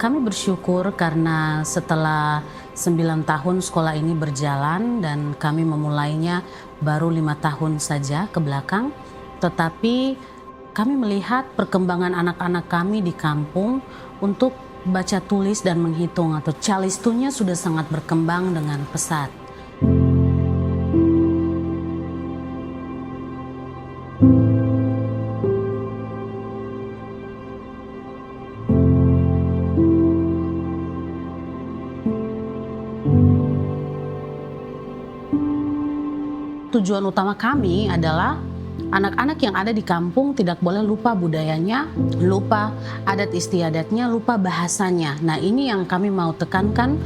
Kami bersyukur karena setelah 9 tahun sekolah ini berjalan dan kami memulainya baru 5 tahun saja ke belakang. Tetapi kami melihat perkembangan anak-anak kami di kampung untuk baca tulis dan menghitung atau calistunya sudah sangat berkembang dengan pesat. Tujuan utama kami adalah anak-anak yang ada di kampung tidak boleh lupa budayanya, lupa adat istiadatnya, lupa bahasanya. Nah, ini yang kami mau tekankan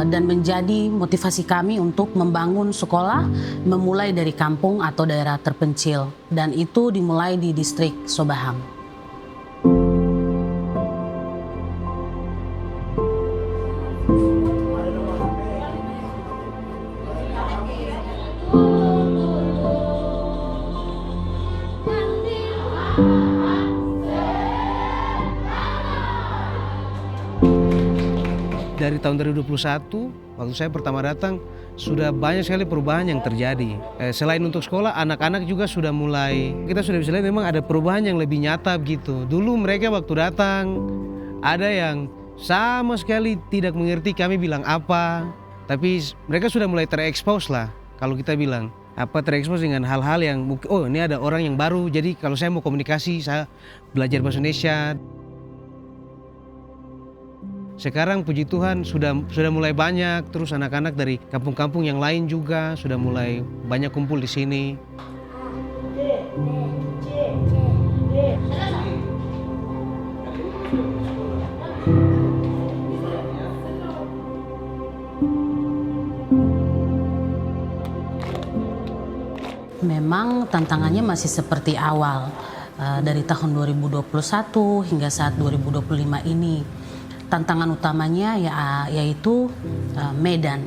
dan menjadi motivasi kami untuk membangun sekolah memulai dari kampung atau daerah terpencil. Dan itu dimulai di distrik Sobaham. Dari tahun 2021, waktu saya pertama datang, sudah banyak sekali perubahan yang terjadi. Selain untuk sekolah, anak-anak juga sudah mulai, kita sudah bisa lihat memang ada perubahan yang lebih nyata gitu. Dulu mereka waktu datang, ada yang sama sekali tidak mengerti kami bilang apa, tapi mereka sudah mulai terekspos lah, kalau kita bilang. Terekspos dengan hal-hal yang mungkin, oh ini ada orang yang baru, jadi kalau saya mau komunikasi, saya belajar bahasa Indonesia. Sekarang puji Tuhan sudah mulai banyak, terus anak-anak dari kampung-kampung yang lain juga sudah mulai banyak kumpul di sini. Memang tantangannya masih seperti awal dari tahun 2021 hingga saat 2025 ini. Tantangan utamanya yaitu Medan.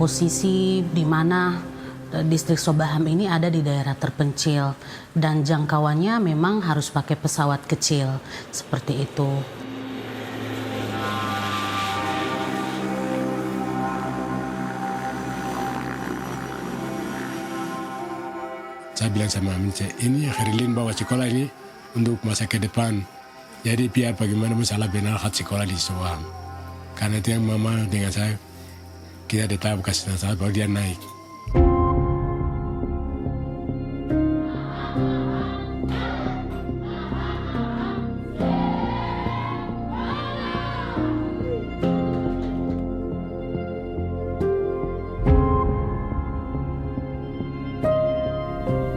Posisi di mana distrik Sobaham ini ada di daerah terpencil dan jangkauannya memang harus pakai pesawat kecil seperti itu. Saya bilang sama Amince, ini Khairlin bawa sekolah ini untuk masa ke depan. Jadi biar bagaimana masalah benar hak sekolah di Sobaham. Karena itu yang mama dengan saya, kita tetap kasih nasihat bahwa dia naik.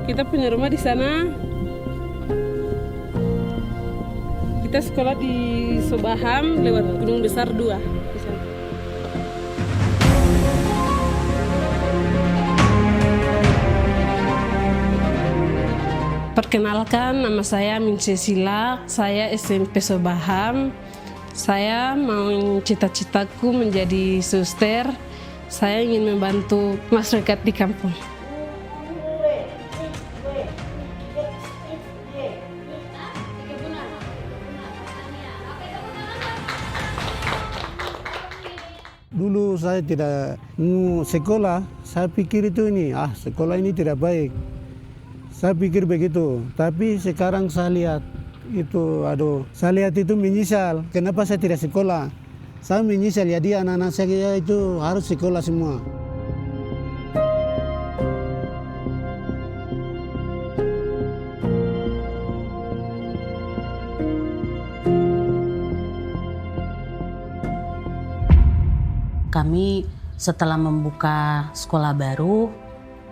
Kita punya rumah di sana. Kita sekolah di Sobaham lewat Gunung Besar 2 di sana. Perkenalkan, nama saya Min Cecilia, saya SMP Sobaham. Saya mau cita-citaku menjadi suster. Saya ingin membantu masyarakat di kampung. Dulu saya tidak mau sekolah, saya pikir itu sekolah ini tidak baik. Saya pikir begitu, tapi sekarang saya lihat saya lihat itu menyesal. Kenapa saya tidak sekolah? Saya menyesal, jadi anak-anak saya itu harus sekolah semua. Kami setelah membuka sekolah baru,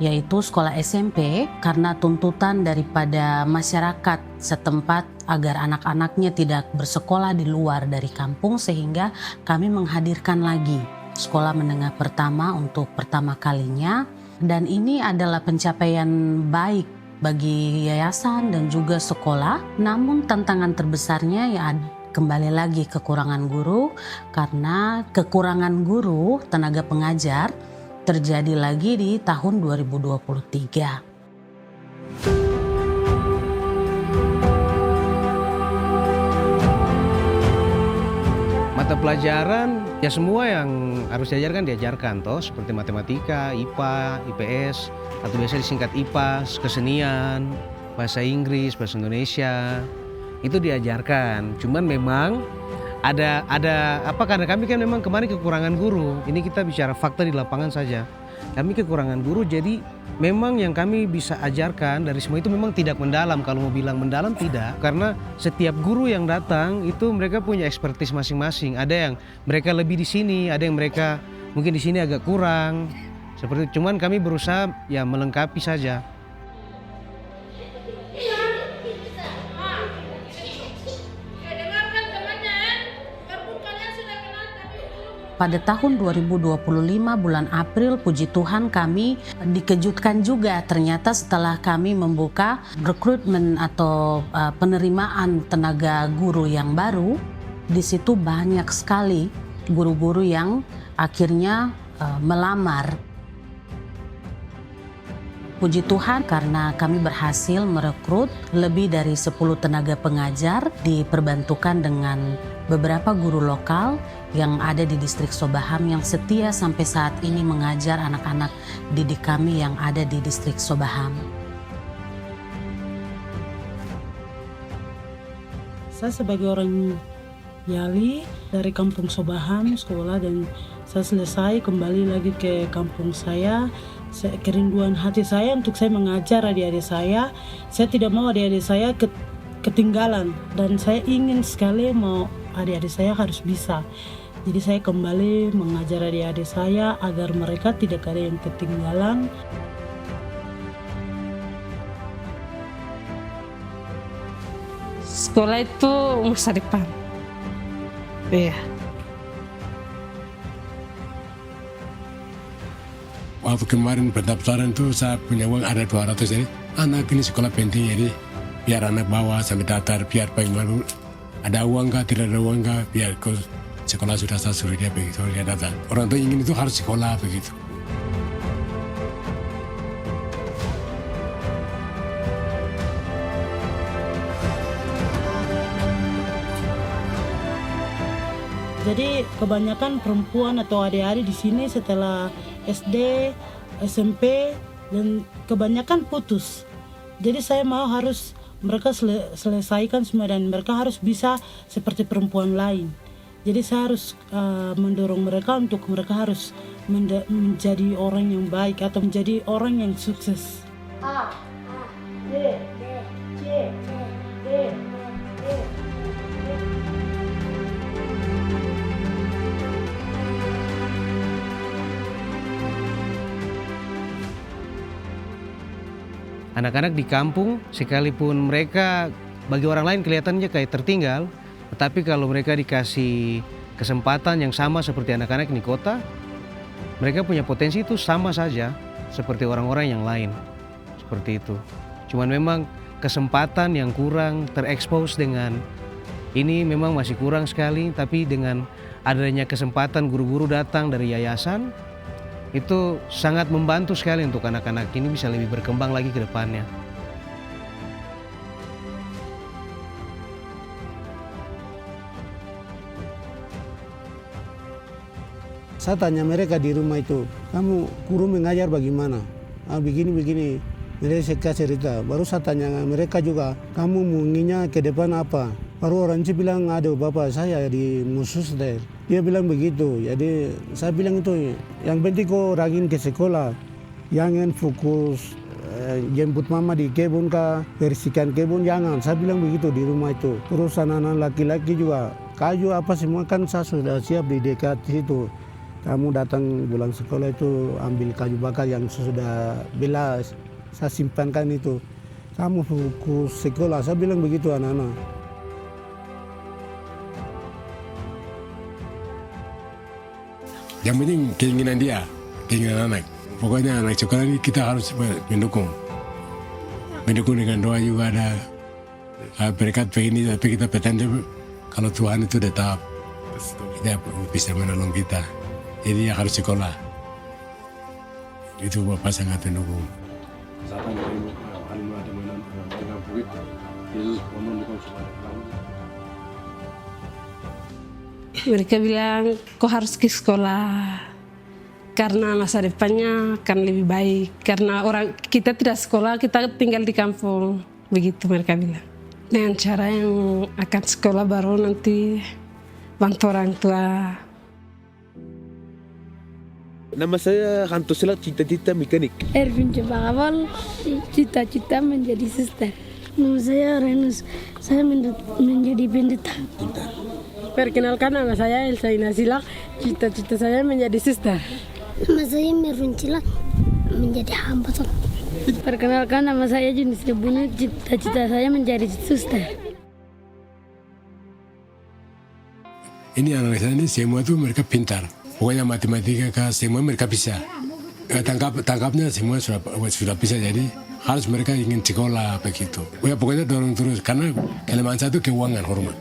yaitu sekolah SMP, karena tuntutan daripada masyarakat setempat agar anak-anaknya tidak bersekolah di luar dari kampung, sehingga kami menghadirkan lagi sekolah menengah pertama untuk pertama kalinya. Dan ini adalah pencapaian baik bagi yayasan dan juga sekolah. Namun tantangan terbesarnya kembali lagi kekurangan guru, karena kekurangan guru, tenaga pengajar, terjadi lagi di tahun 2023. Mata pelajaran ya semua yang harus diajarkan toh, seperti matematika, IPA, IPS, atau biasa disingkat IPA, kesenian, bahasa Inggris, bahasa Indonesia, itu diajarkan. Cuman memang ada apa, karena kami kan memang kemarin kekurangan guru. Ini kita bicara fakta di lapangan saja. Kami kekurangan guru, jadi memang yang kami bisa ajarkan dari semua itu memang tidak mendalam. Kalau mau bilang mendalam tidak, karena setiap guru yang datang itu mereka punya ekspertis masing-masing. Ada yang mereka lebih di sini, ada yang mereka mungkin di sini agak kurang. Seperti itu. Cuman kami berusaha ya melengkapi saja. Pada tahun 2025 bulan April, puji Tuhan kami dikejutkan juga ternyata setelah kami membuka rekrutmen atau penerimaan tenaga guru yang baru. Di situ banyak sekali guru-guru yang akhirnya melamar. Puji Tuhan karena kami berhasil merekrut lebih dari 10 tenaga pengajar, diperbantukan dengan beberapa guru lokal yang ada di distrik Sobaham yang setia sampai saat ini mengajar anak-anak didik kami yang ada di distrik Sobaham. Saya sebagai orang Yali dari kampung Sobaham sekolah, dan saya selesai kembali lagi ke kampung saya. Kerinduan hati saya untuk saya mengajar adik-adik saya. Saya tidak mau adik-adik saya ketinggalan, dan saya ingin sekali mau adik-adik saya harus bisa. Jadi saya kembali mengajar adik-adik saya agar mereka tidak ada yang ketinggalan. Sekolah itu masa depan. Iya. Waktu kemarin pendaftaran itu saya punya uang ada 200, jadi anak ini sekolah penting, jadi biar anak bawa sampai daftar, biar bagaimana ada uang kah, tidak ada uang kah, biar ke sekolah sudah saya suruh dia begitu, dia datang. Orang tua ingin itu harus sekolah begitu. Jadi kebanyakan perempuan atau adik-adik di sini setelah SD, SMP, dan kebanyakan putus. Jadi saya mau harus mereka selesaikan semua dan mereka harus bisa seperti perempuan lain. Jadi saya harus mendorong mereka untuk mereka harus menjadi orang yang baik atau menjadi orang yang sukses. A, B, C, D, E. Anak-anak di kampung sekalipun mereka bagi orang lain kelihatannya kayak tertinggal, tetapi kalau mereka dikasih kesempatan yang sama seperti anak-anak di kota, mereka punya potensi itu sama saja seperti orang-orang yang lain. Seperti itu. Cuman memang kesempatan yang kurang terekspos dengan ini memang masih kurang sekali, tapi dengan adanya kesempatan guru-guru datang dari yayasan, itu sangat membantu sekali untuk anak-anak ini bisa lebih berkembang lagi ke depannya. Saya tanya mereka di rumah itu, kamu guru mengajar bagaimana? Begini-begini. Mereka kasih cerita. Baru saya tanya mereka juga, kamu maunya ke depan apa? Baru orang itu bilang, aduh bapak saya di musus deh. Dia bilang begitu. Jadi saya bilang itu, yang penting kok rajin ke sekolah. Jangan fokus jemput mama di kebun kah, bersihkan kebun, jangan. Saya bilang begitu di rumah itu. Terus anak-anak laki-laki juga, kayu apa semua kan saya sudah siap di dekat situ. Kamu datang pulang sekolah itu ambil kayu bakar yang sudah belas, saya simpankan itu. Kamu fokus sekolah, saya bilang begitu anak-anak. Yang penting keinginan dia, keinginan anak. Pokoknya anak sekolah ini kita harus mendukung. Mendukung dengan doa juga ada berkat begini, tapi kita pretend kalau Tuhan itu tetap dia bisa menolong kita. Jadi dia harus sekolah. itu Bapak sangat mendukung. Mereka bilang kau harus ke sekolah karena masa depannya akan lebih baik. Karena orang kita tidak sekolah, kita tinggal di kampung. Begitu mereka bilang. Dengan cara yang akan sekolah baru nanti bantu orang tua. Nama saya Hanto Selat, cita-cita mekanik. Ervin coba awal cita-cita menjadi suster. Nama saya Renus, saya menjadi pendeta. Perkenalkan, nama saya Elsa Inasila, cita-cita saya menjadi suster. Nama saya Mervin Cila, menjadi hamba Tuhan. Perkenalkan, nama saya Junis Rebunu, cita-cita saya menjadi suster. Ini anak saya ini semua tuh mereka pintar. Pokoknya matematika kah, semua mereka bisa. Tangkapnya semua sudah bisa, jadi harus mereka ingin sekolah begitu. Ya pokoknya dorong terus, karena kelemahan satu keuangan hormat.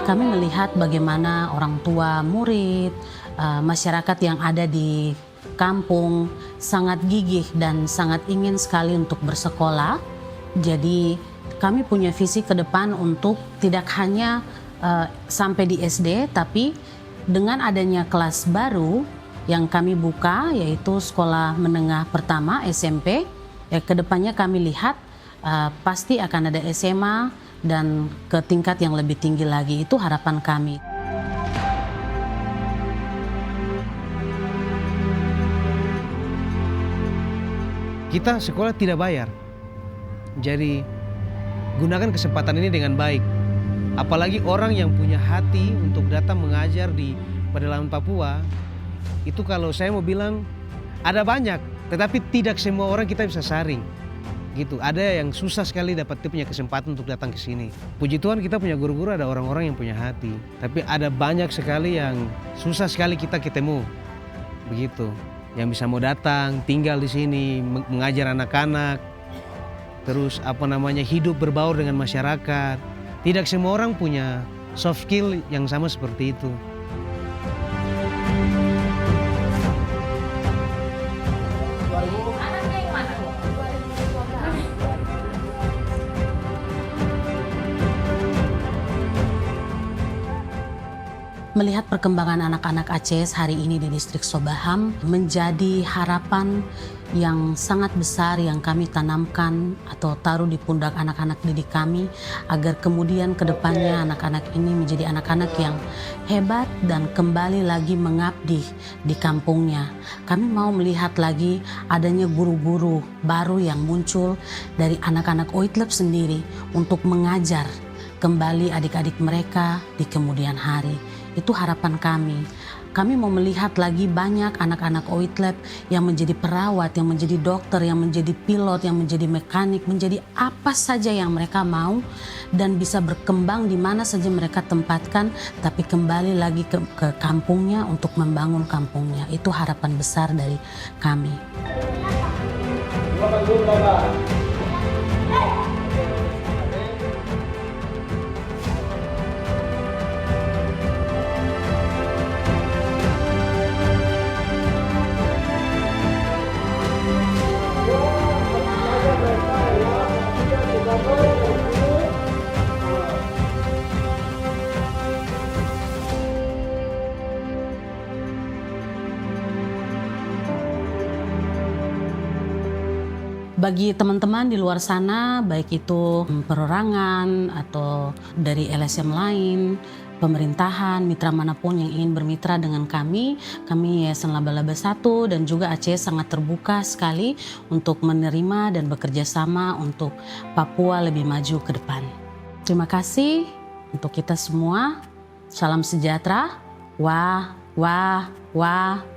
Kami melihat bagaimana orang tua, murid, masyarakat yang ada di kampung sangat gigih dan sangat ingin sekali untuk bersekolah. Jadi kami punya visi ke depan untuk tidak hanya sampai di SD, tapi dengan adanya kelas baru yang kami buka, yaitu sekolah menengah pertama SMP, ya kedepannya kami lihat pasti akan ada SMA dan ke tingkat yang lebih tinggi lagi. Itu harapan kami. Kita sekolah tidak bayar. Jadi gunakan kesempatan ini dengan baik. Apalagi orang yang punya hati untuk datang mengajar di pedalaman Papua. Itu kalau saya mau bilang ada banyak, tetapi tidak semua orang kita bisa saring. Gitu. Ada yang susah sekali dapat dia punya kesempatan untuk datang ke sini. Puji Tuhan kita punya guru-guru, ada orang-orang yang punya hati. Tapi ada banyak sekali yang susah sekali kita ketemu. Begitu. Yang bisa mau datang, tinggal di sini, mengajar anak-anak. Terus hidup berbaur dengan masyarakat. Tidak semua orang punya soft skill yang sama seperti itu. Melihat perkembangan anak-anak ACS hari ini di distrik Sobaham menjadi harapan yang sangat besar yang kami tanamkan atau taruh di pundak anak-anak didik kami, agar kemudian ke depannya anak-anak ini menjadi anak-anak yang hebat dan kembali lagi mengabdi di kampungnya. Kami mau melihat lagi adanya guru-guru baru yang muncul dari anak-anak Oitlep sendiri untuk mengajar kembali adik-adik mereka di kemudian hari. Itu harapan kami. Kami mau melihat lagi banyak anak-anak Oitlep yang menjadi perawat, yang menjadi dokter, yang menjadi pilot, yang menjadi mekanik, menjadi apa saja yang mereka mau dan bisa berkembang di mana saja mereka tempatkan, tapi kembali lagi ke kampungnya untuk membangun kampungnya. Itu harapan besar dari kami. Bagi teman-teman di luar sana, baik itu perorangan atau dari LSM lain, pemerintahan, mitra manapun yang ingin bermitra dengan kami Yayasan Laba-Laba 1 dan juga ACS sangat terbuka sekali untuk menerima dan bekerja sama untuk Papua lebih maju ke depan. Terima kasih untuk kita semua. Salam sejahtera. Wah, wah, wah.